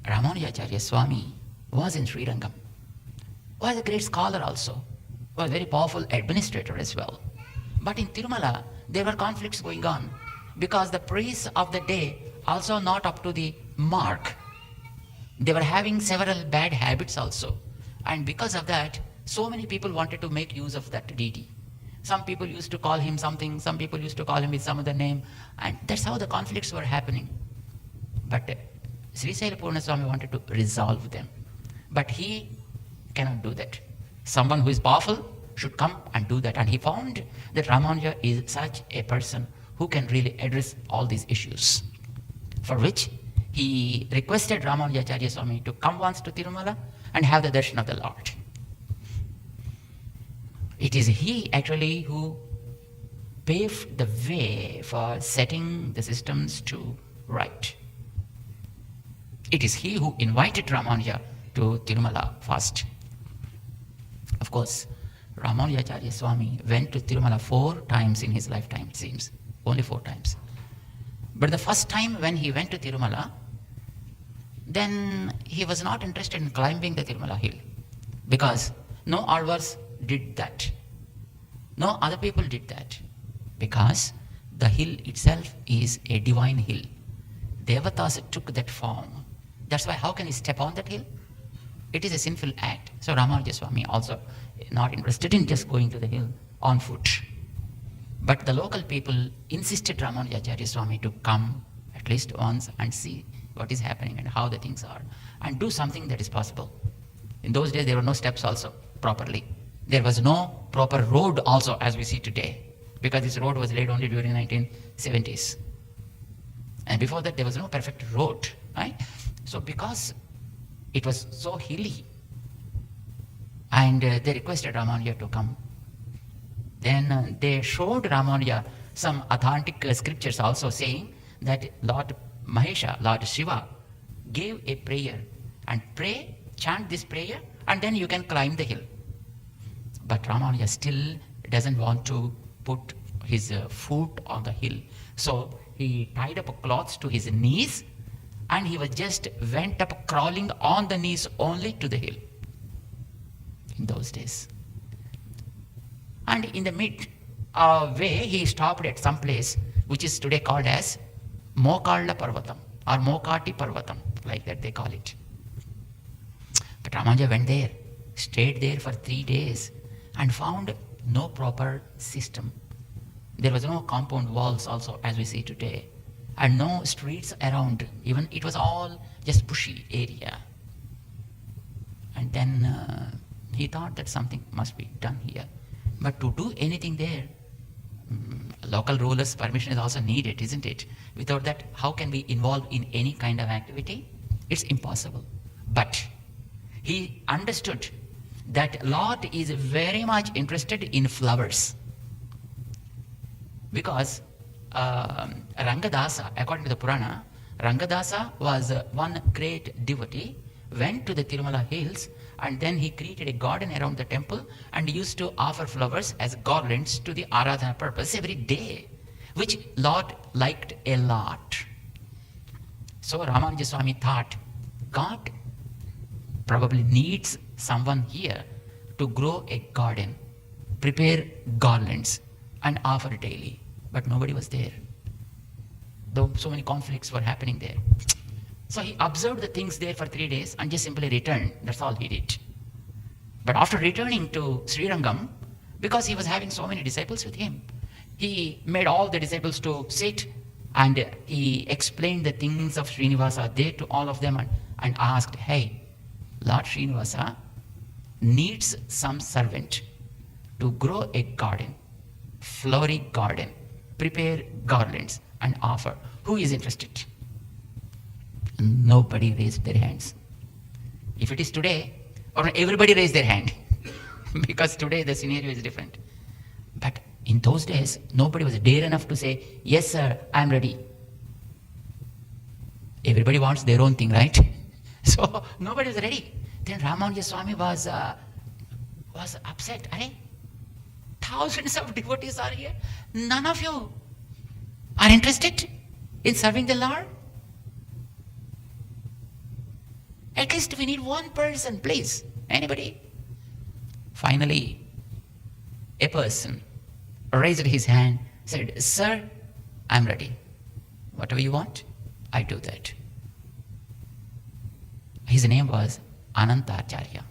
Ramanujacharya Swami was in Srirangam, was a great scholar also, was a very powerful administrator as well. But in Tirumala, there were conflicts going on because the priests of the day also not up to the mark. They were having several bad habits also. And because of that, so many people wanted to make use of that deity. Some people used to call him something, some people used to call him with some other name, and that's how the conflicts were happening. But Sri Saila Purnaswami wanted to resolve them. But he cannot do that. Someone who is powerful should come and do that. And he found that Ramanuja is such a person who can really address all these issues. For which he requested Ramanujacharya Swami to come once to Tirumala and have the darshan of the Lord. It is he actually who paved the way for setting the systems to right. It is he who invited Ramanuja to Tirumala first. Of course, Ramanujacharya Swami went to Tirumala 4 times in his lifetime, it seems. Only 4 times. But the first time when he went to Tirumala, then he was not interested in climbing the Tirumala hill, because no Alvars did that. No other people did that, because the hill itself is a divine hill. Devatas took that form. That's why how can he step on that hill? It is a sinful act. So Ramanuja Swami also not interested in just going to the hill on foot. But the local people insisted Ramanujacharya Swami to come at least once and see what is happening and how the things are, and do something that is possible. In those days there were no steps also properly. There was no proper road also as we see today, because this road was laid only during 1970s. And before that there was no perfect road, right? So because it was so hilly, and they requested Ramanuja to come. Then they showed Ramanuja some authentic scriptures also saying that Lord Mahesha, Lord Shiva, gave a prayer, and pray, chant this prayer, and then you can climb the hill. But Ramanuja still doesn't want to put his foot on the hill. So he tied up cloths to his knees, and he was just went up crawling on the knees only to the hill in those days. And in the mid way, he stopped at some place which is today called as Mokalla Parvatam or Mokati Parvatam, like that they call it. But Ramanuja went there, stayed there for 3 days, and found no proper system. There was no compound walls also as we see today, and no streets around. Even it was all just bushy area. And then he thought that something must be done here. But to do anything there, local rulers' permission is also needed, isn't it? Without that, how can we involve in any kind of activity? It's impossible. But he understood that Lord is very much interested in flowers. Because Rangadasa, according to the Purana, Rangadasa was one great devotee, went to the Tirumala hills, and then he created a garden around the temple and used to offer flowers as garlands to the Aradhana purpose every day, which Lord liked a lot. So Ramanuja Swami thought, God probably needs someone here to grow a garden, prepare garlands, and offer daily. But nobody was there, though so many conflicts were happening there. So he observed the things there for 3 days and just simply returned. That's all he did. But after returning to Srirangam, because he was having so many disciples with him, he made all the disciples to sit, and he explained the things of Srinivasa there to all of them, and asked, hey, Lord Srinivasa needs some servant to grow a garden, flowery garden, prepare garlands and offer. Who is interested? Nobody raised their hands. If it is today, or everybody raised their hand, because today the scenario is different. But in those days, nobody was dare enough to say, yes sir, I am ready. Everybody wants their own thing, right? So nobody was ready. Then Ramanuja Swami was upset. Thousands of devotees are here. None of you are interested in serving the Lord? At least we need one person, please. Anybody? Finally, a person raised his hand, said, Sir, I'm ready. Whatever you want, I do that. His name was Anantacharya.